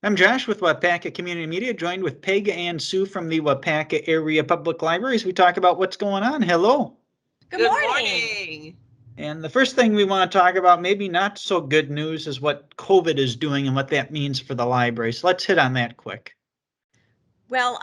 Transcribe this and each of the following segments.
I'm Josh with Waupaca Community Media, joined with Peg and Sue from the Waupaca Area Public Libraries. We talk about what's going on. Hello. Good morning. And the first thing we want to talk about, maybe not so good news, is what COVID is doing and what that means for the library. So let's hit on that quick. Well,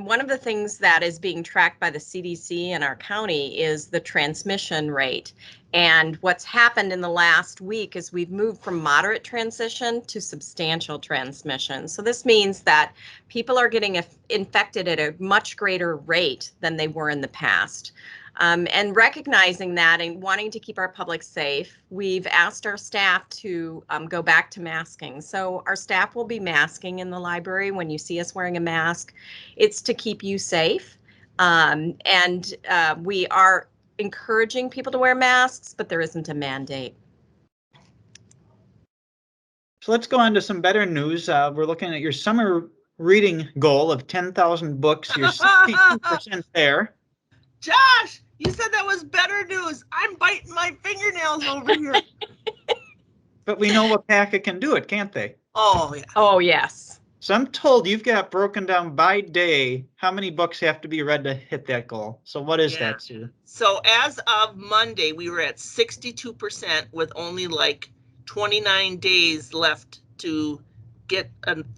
one of the things that is being tracked by the CDC in our county is the transmission rate. And what's happened in the last week is we've moved from moderate transmission to substantial transmission. So this means that people are getting infected at a much greater rate than they were in the past. And recognizing that and wanting to keep our public safe, we've asked our staff to go back to masking. So our staff will be masking in the library. When you see us wearing a mask, it's to keep you safe. And we are encouraging people to wear masks, but there isn't a mandate. So let's go on to some better news. We're looking at your summer reading goal of 10,000 books. You're 62% there. Josh, you said that was better news. I'm biting my fingernails over here. But we know Waupaca can do it, can't they? Oh, yeah. Oh, yes. So I'm told you've got broken down by day how many books have to be read to hit that goal. So what is that, Sue? So as of Monday, we were at 62% with only like 29 days left to get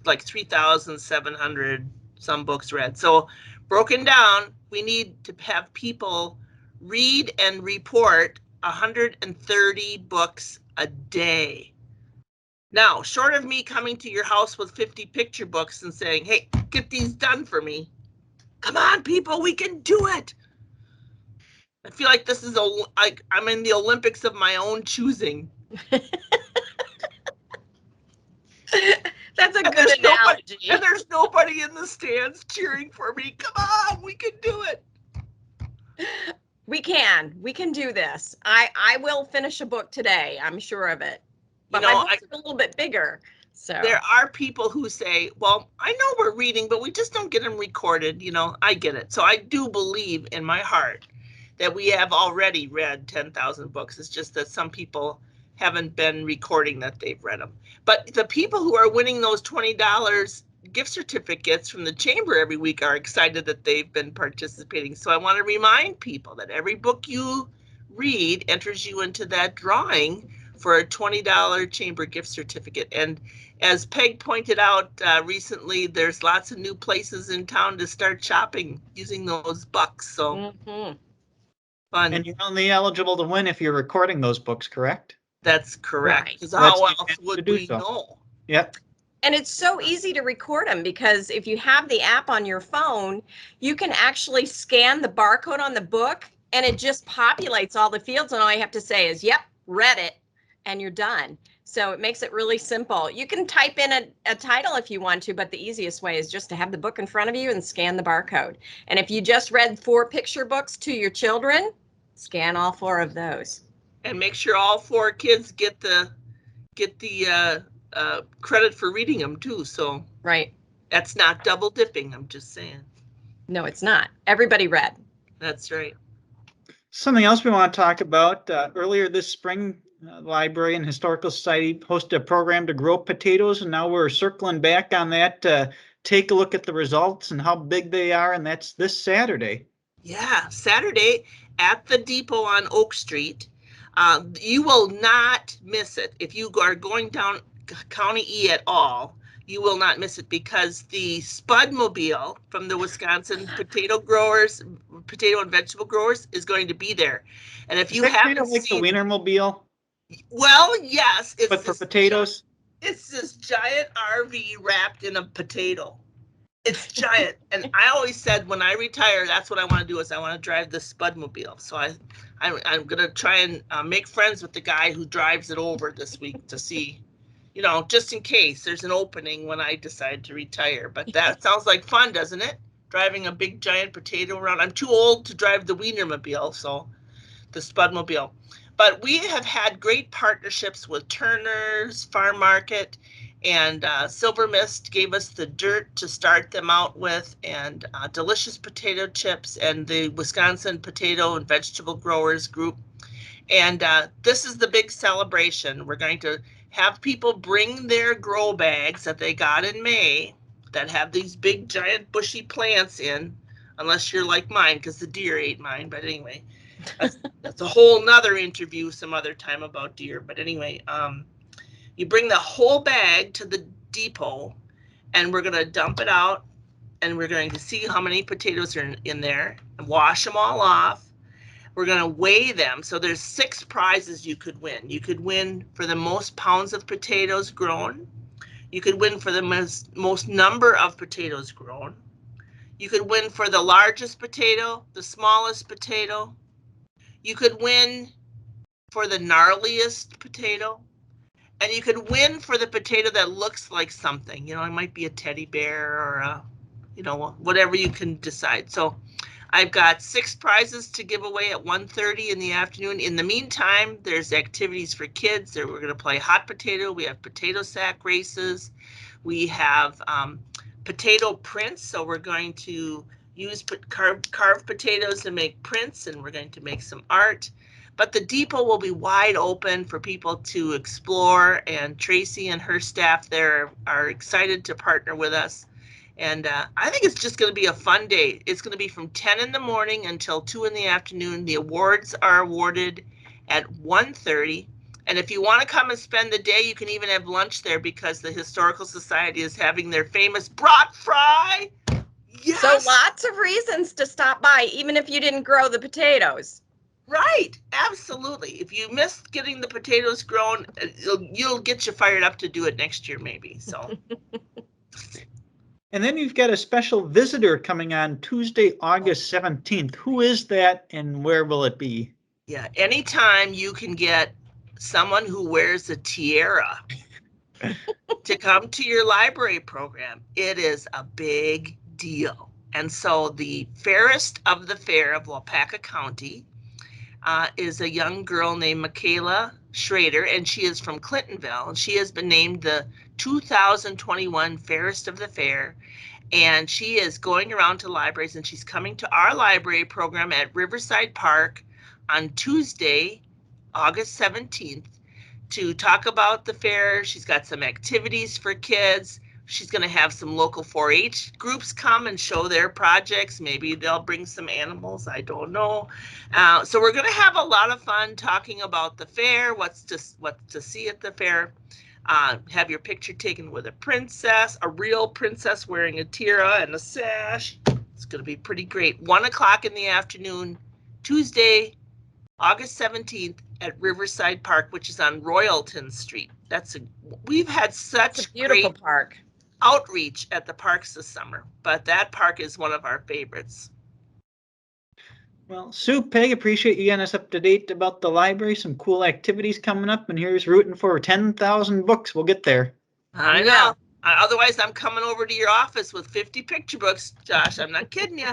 like 3,700 some books read. So broken down, we need to have people read and report 130 books a day. Now, short of me coming to your house with 50 picture books and saying, hey, get these done for me. Come on, people, we can do it. I feel like this is I'm in the Olympics of my own choosing. That's a good analogy. And there's nobody in the stands cheering for me. Come on, we can do it. We can do this. I will finish a book today. I'm sure of it. But my books are a little bit bigger. So there are people who say, well, I know we're reading, but we just don't get them recorded. You know, I get it. So I do believe in my heart that we have already read 10,000 books. It's just that some people haven't been recording that they've read them. But the people who are winning those $20 gift certificates from the chamber every week are excited that they've been participating. So I want to remind people that every book you read enters you into that drawing for a $20 chamber gift certificate. And as Peg pointed out recently, there's lots of new places in town to start shopping using those bucks. So fun. And you're only eligible to win if you're recording those books, correct? That's correct. Because how else would we know? Yep. And it's so easy to record them because if you have the app on your phone, you can actually scan the barcode on the book and it just populates all the fields. And all you have to say is, yep, read it, and you're done. So it makes it really simple. You can type in a title if you want to, but the easiest way is just to have the book in front of you and scan the barcode. And if you just read 4 picture books to your children, scan all 4 of those. And make sure all 4 kids get the credit for reading them too. So right, that's not double dipping. I'm just saying. No, it's not. Everybody read. That's right. Something else we want to talk about. Earlier this spring, Library and Historical Society hosted a program to grow potatoes, and now we're circling back on that to take a look at the results and how big they are, and that's this Saturday. Yeah, Saturday at the depot on Oak Street. You will not miss it. If you are going down County E at all, you will not miss it because the Spudmobile from the Wisconsin potato and vegetable growers is going to be there. And if you haven't kind of like seen the Wienermobile, well, yes, but for potatoes, it's this giant RV wrapped in a potato. It's giant. And I always said when I retire, that's what I want to do is I want to drive the Spudmobile. So I'm going to try and make friends with the guy who drives it over this week to see, you know, just in case there's an opening when I decide to retire. But that sounds like fun, doesn't it? Driving a big giant potato around. I'm too old to drive the Wienermobile, so the Spudmobile. But we have had great partnerships with Turner's Farm Market, and Silver Mist gave us the dirt to start them out with, and Delicious Potato Chips and the Wisconsin Potato and Vegetable Growers Group. And this is the big celebration. We're going to have people bring their grow bags that they got in May that have these big giant bushy plants in, unless you're like mine, because the deer ate mine. But anyway, that's a whole nother interview some other time about deer. But anyway, you bring the whole bag to the depot, and we're going to dump it out, and we're going to see how many potatoes are in there and wash them all off. We're going to weigh them. So there's 6 prizes you could win. You could win for the most pounds of potatoes grown. You could win for the most number of potatoes grown. You could win for the largest potato, the smallest potato. You could win for the gnarliest potato. And you could win for the potato that looks like something. You know, it might be a teddy bear or a, you know, whatever you can decide. So I've got 6 prizes to give away at 1:30 in the afternoon. In the meantime, there's activities for kids. We're going to play hot potato. We have potato sack races. We have potato prints. So we're going to use carved potatoes to make prints, and we're going to make some art. But the depot will be wide open for people to explore, and Tracy and her staff there are excited to partner with us. And I think it's just going to be a fun day. It's going to be from 10 in the morning until 2 in the afternoon. The awards are awarded at 1:30. And if you want to come and spend the day, you can even have lunch there, because the Historical Society is having their famous brat fry. Yes! So lots of reasons to stop by, even if you didn't grow the potatoes. Right, absolutely. If you missed getting the potatoes grown, you'll get you fired up to do it next year, maybe. So. And then you've got a special visitor coming on Tuesday, August 17th. Who is that and where will it be? Yeah, anytime you can get someone who wears a tiara to come to your library program, it is a big deal. And so the Fairest of the Fair of Waupaca County is a young girl named Michaela Schrader, and she is from Clintonville, and she has been named the 2021 Fairest of the Fair. And she is going around to libraries, and she's coming to our library program at Riverside Park on Tuesday, August 17th, to talk about the fair. She's got some activities for kids. She's going to have some local 4-H groups come and show their projects. Maybe they'll bring some animals. I don't know. So we're going to have a lot of fun talking about the fair, what to see at the fair. Have your picture taken with a princess, a real princess wearing a tiara and a sash. It's going to be pretty great. 1 o'clock in the afternoon, Tuesday, August 17th at Riverside Park, which is on Royalton Street. We've had such beautiful great park outreach at the parks this summer, but that park is one of our favorites. Well, Sue, Peg, appreciate you getting us up to date about the library. Some cool activities coming up, and here's rooting for 10,000 books. We'll get there. I know. Otherwise, I'm coming over to your office with 50 picture books, Josh. I'm not kidding you.